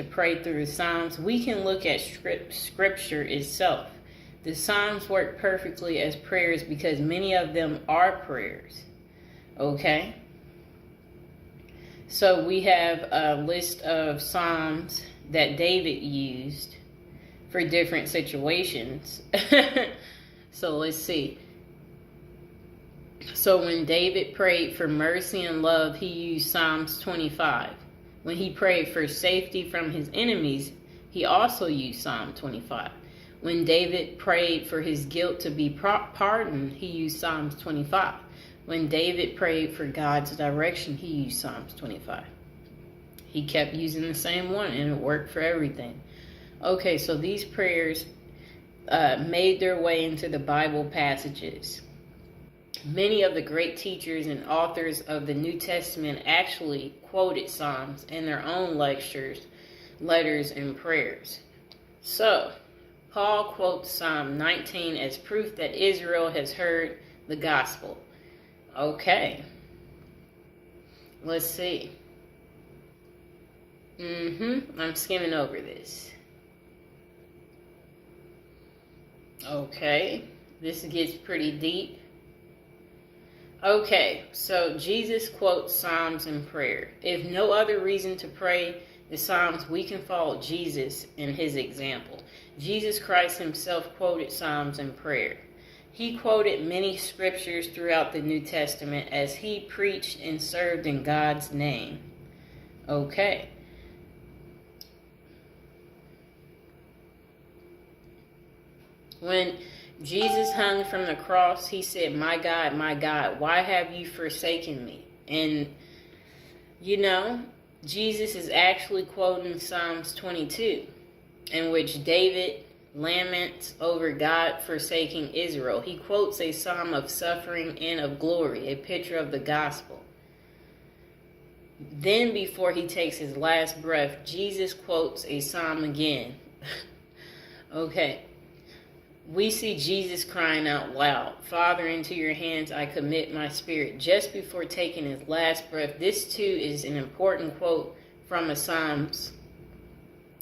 to pray through the Psalms, we can look at Scripture itself. The Psalms work perfectly as prayers because many of them are prayers. Okay? So we have a list of Psalms that David used for different situations. So let's see. So when David prayed for mercy and love, he used Psalms 25. When he prayed for safety from his enemies, he also used Psalm 25. When David prayed for his guilt to be pardoned, he used Psalms 25. When David prayed for God's direction, he used Psalms 25. He kept using the same one, and it worked for everything. Okay, so these prayers made their way into the Bible passages. Many of the great teachers and authors of the New Testament actually quoted Psalms in their own lectures, letters, and prayers. So, Paul quotes Psalm 19 as proof that Israel has heard the gospel. Okay. Let's see. I'm skimming over this. Okay. This gets pretty deep. Okay, so Jesus quotes Psalms in prayer. If no other reason to pray the Psalms, we can follow Jesus in his example. Jesus Christ himself quoted Psalms in prayer. He quoted many scriptures throughout the New Testament as he preached and served in God's name. Okay. When Jesus hung from the cross, he said, my God, why have you forsaken me? And, Jesus is actually quoting Psalms 22, in which David laments over God forsaking Israel. He quotes a psalm of suffering and of glory, a picture of the gospel. Then, before he takes his last breath, Jesus quotes a psalm again. Okay. We see Jesus crying out loud, Father, into your hands I commit my spirit. Just before taking his last breath, this too is an important quote from a Psalms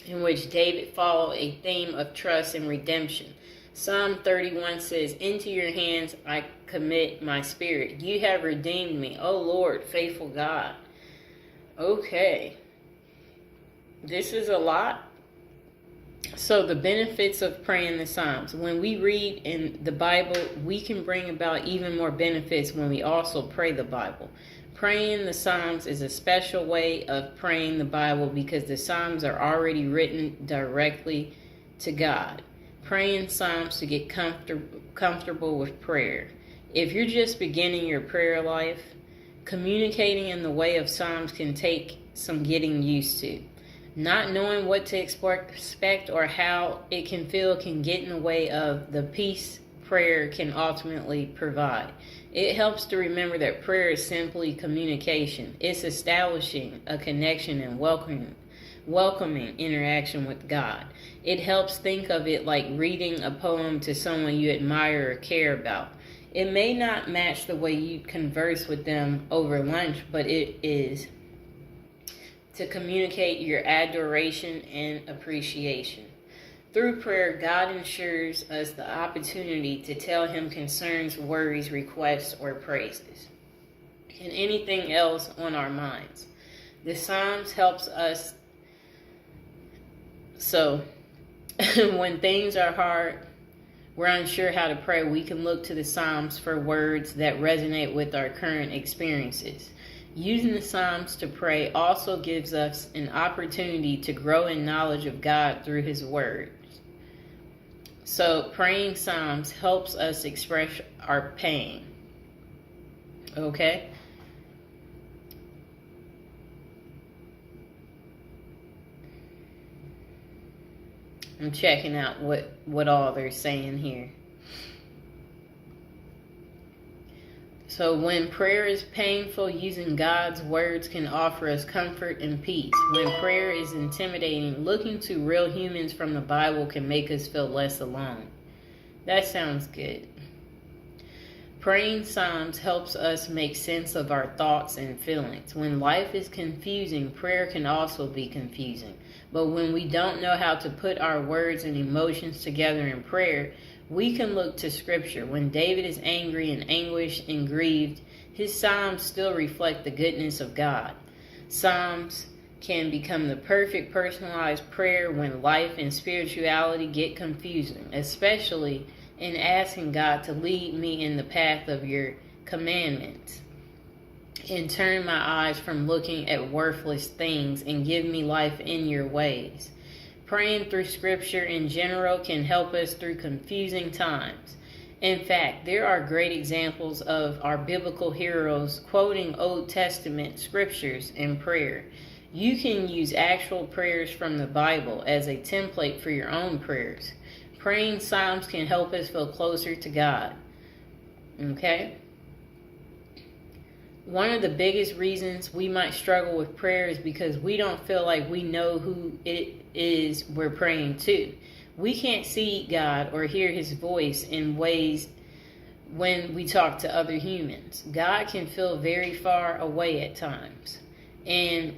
in which David followed a theme of trust and redemption. Psalm 31 says, into your hands I commit my spirit. You have redeemed me, O Lord, faithful God. Okay. This is a lot. So the benefits of praying the Psalms. When we read in the Bible, we can bring about even more benefits when we also pray the Bible. Praying the Psalms is a special way of praying the Bible because the Psalms are already written directly to God. Praying Psalms to get comfortable with prayer. If you're just beginning your prayer life, communicating in the way of Psalms can take some getting used to. Not knowing what to expect or how it can feel can get in the way of the peace prayer can ultimately provide. It helps to remember that prayer is simply communication. It's establishing a connection and welcoming interaction with God. It helps think of it like reading a poem to someone you admire or care about. It may not match the way you converse with them over lunch, but it is to communicate your adoration and appreciation. Through prayer, God ensures us the opportunity to tell him concerns, worries, requests, or praises, and anything else on our minds. The Psalms helps us. So, when things are hard, we're unsure how to pray, we can look to the Psalms for words that resonate with our current experiences. Using the Psalms to pray also gives us an opportunity to grow in knowledge of God through his words. So praying Psalms helps us express our pain. Okay? I'm checking out what all they're saying here. So when prayer is painful, using God's words can offer us comfort and peace. When prayer is intimidating, looking to real humans from the Bible can make us feel less alone. That sounds good. Praying Psalms helps us make sense of our thoughts and feelings. When life is confusing, prayer can also be confusing. But when we don't know how to put our words and emotions together in prayer, we can look to Scripture. When David is angry and anguished and grieved, his Psalms still reflect the goodness of God. Psalms can become the perfect personalized prayer when life and spirituality get confusing, especially in asking God to lead me in the path of your commandments and turn my eyes from looking at worthless things and give me life in your ways. Praying through Scripture in general can help us through confusing times. In fact, there are great examples of our biblical heroes quoting Old Testament scriptures in prayer. You can use actual prayers from the Bible as a template for your own prayers. Praying Psalms can help us feel closer to God. Okay? One of the biggest reasons we might struggle with prayer is because we don't feel like we know who it is we're praying to. We can't see God or hear His voice in ways when we talk to other humans. God can feel very far away at times. And,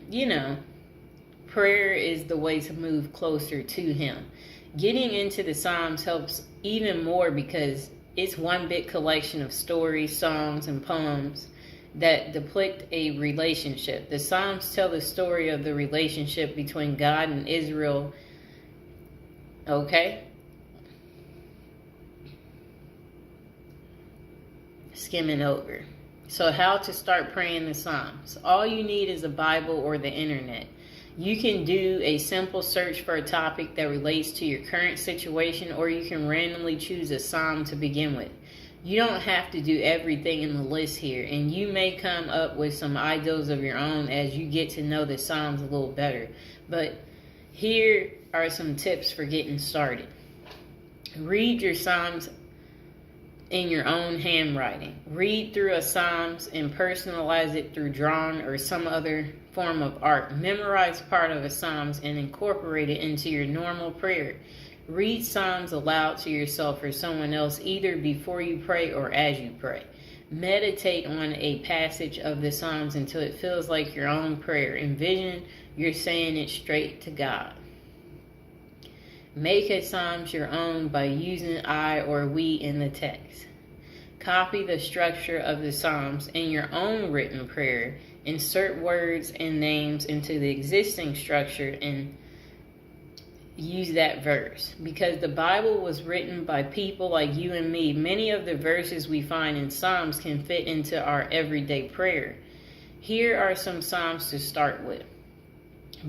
prayer is the way to move closer to Him. Getting into the Psalms helps even more because it's one big collection of stories, songs, and poems that depict a relationship. The Psalms tell the story of the relationship between God and Israel. Okay? Skimming over. So how to start praying the Psalms. All you need is a Bible or the internet. You can do a simple search for a topic that relates to your current situation, or you can randomly choose a psalm to begin with. You don't have to do everything in the list here, and you may come up with some ideas of your own as you get to know the Psalms a little better. But here are some tips for getting started. Read your Psalms in your own handwriting. Read through a Psalms and personalize it through drawing or some other form of art. Memorize part of a Psalms and incorporate it into your normal prayer. Read Psalms aloud to yourself or someone else either before you pray or as you pray. Meditate on a passage of the Psalms until it feels like your own prayer. Envision you're saying it straight to God. Make a Psalms your own by using I or we in the text. Copy the structure of the Psalms in your own written prayer. Insert words and names into the existing structure and use that verse. Because the Bible was written by people like you and me, many of the verses we find in Psalms can fit into our everyday prayer. Here are some Psalms to start with,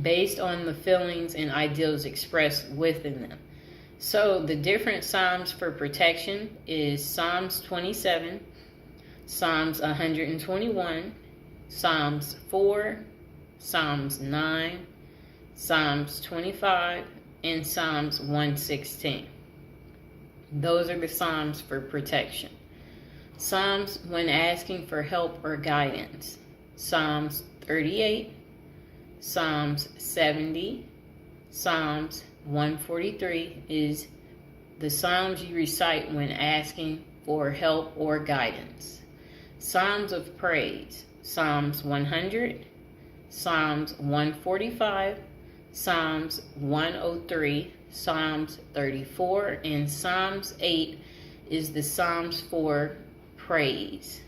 based on the feelings and ideals expressed within them. So the different Psalms for protection is Psalms 27, Psalms 121, Psalms 4, Psalms 9, Psalms 25, and Psalms 116. Those are the Psalms for protection. Psalms when asking for help or guidance. Psalms 38, Psalms 70, Psalms 143 is the Psalms you recite when asking for help or guidance. Psalms of praise. Psalms 100, Psalms 145, Psalms 103, Psalms 34, and Psalms 8 is the Psalms for praise.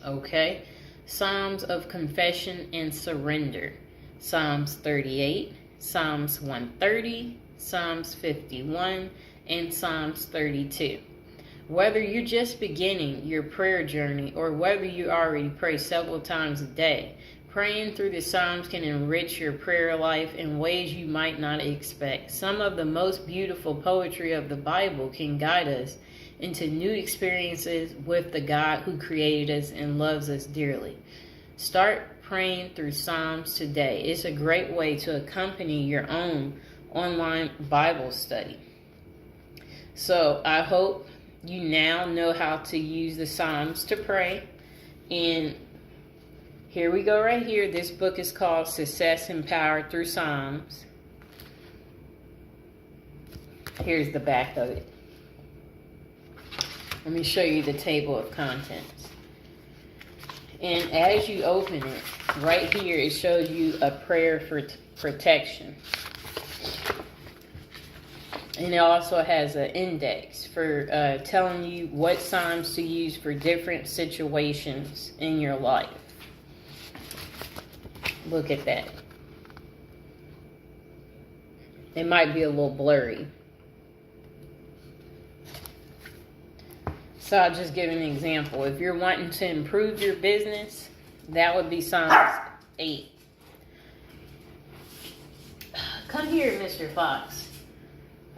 Okay? Psalms of confession and surrender. Psalms 38, Psalms 130, Psalms 51, and Psalms 32. Whether you're just beginning your prayer journey or whether you already pray several times a day, praying through the Psalms can enrich your prayer life in ways you might not expect. Some of the most beautiful poetry of the Bible can guide us into new experiences with the God who created us and loves us dearly. Start praying through Psalms today. It's a great way to accompany your own online Bible study. So I hope you now know how to use the Psalms to pray. And here we go right here. This book is called Success Empowered Through Psalms. Here's the back of it. Let me show you the table of contents. And as you open it, right here, it shows you a prayer for protection. And it also has an index for telling you what Psalms to use for different situations in your life. Look at that. It might be a little blurry. So I'll just give an example. If you're wanting to improve your business, that would be Psalms 8. Come here, Mr. Fox.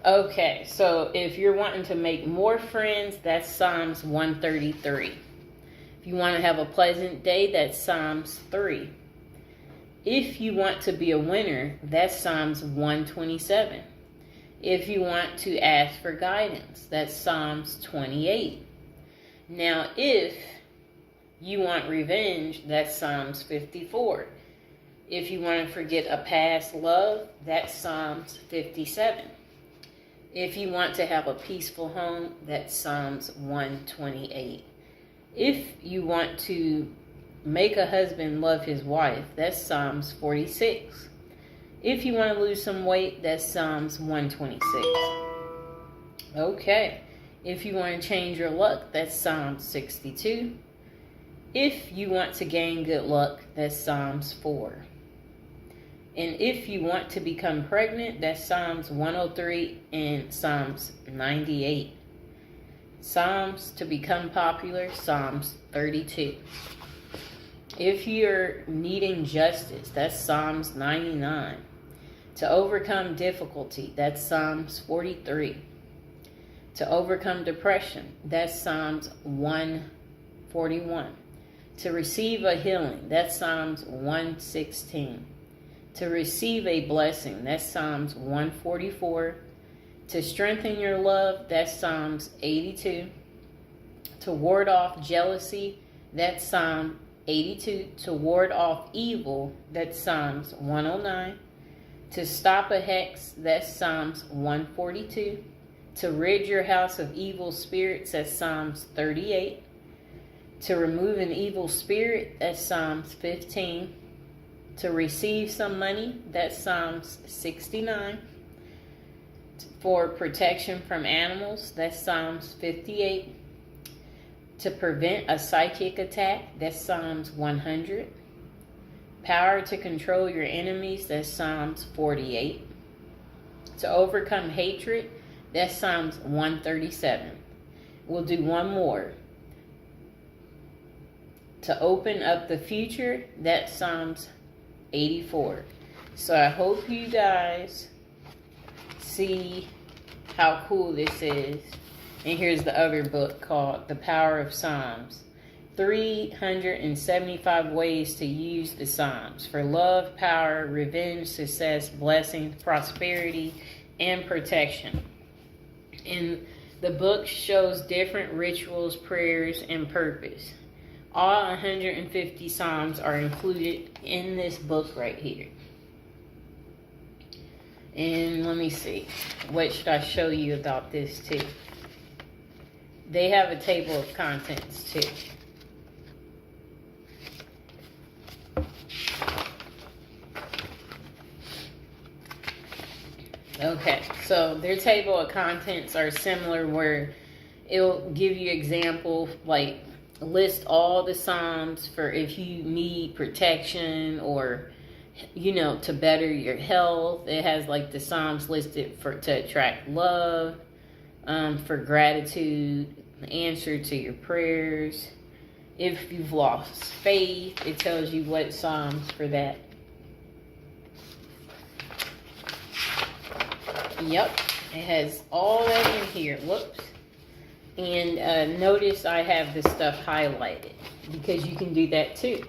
Okay, so if you're wanting to make more friends, that's Psalms 133. If you want to have a pleasant day, that's Psalms 3. If you want to be a winner, that's Psalms 127. If you want to ask for guidance, that's Psalms 28. Now, if you want revenge, that's Psalms 54. If you want to forget a past love, that's Psalms 57. If you want to have a peaceful home, that's Psalms 128. If you want to make a husband love his wife, that's Psalms 46. If you want to lose some weight, that's Psalms 126. Okay. If you want to change your luck, that's Psalms 62. If you want to gain good luck, that's Psalms 4. And if you want to become pregnant, that's Psalms 103 and Psalms 98. Psalms to become popular, Psalms 32. If you're needing justice, that's Psalms 99. To overcome difficulty, that's Psalms 43. To overcome depression, that's Psalms 141. To receive a healing, that's Psalms 116. To receive a blessing, that's Psalms 144. To strengthen your love, that's Psalms 82. To ward off jealousy, that's Psalm 82. To ward off evil, that's Psalms 109. To stop a hex, that's Psalms 142. To rid your house of evil spirits, that's Psalms 38. To remove an evil spirit, that's Psalms 15. To receive some money, that's Psalms 69. For protection from animals, that's Psalms 58. To prevent a psychic attack, that's Psalms 100. Power to control your enemies, that's Psalms 48. To overcome hatred, that's Psalms 137. We'll do one more. To open up the future, that's Psalms 84. So I hope you guys see how cool this is. And here's the other book called The Power of Psalms. 375 ways to use the Psalms for love, power, revenge, success, blessing, prosperity, and protection. And the book shows different rituals, prayers, and purpose. All 150 Psalms are included in this book right here. And let me see. What should I show you about this too? They have a table of contents too. Okay, so their table of contents are similar where it'll give you example, like list all the Psalms for if you need protection or, you know, to better your health. It has like the Psalms listed to attract love, for gratitude, the answer to your prayers. If you've lost faith, it tells you what Psalms for that. Yep, it has all that in here. Whoops. And notice I have this stuff highlighted because you can do that too.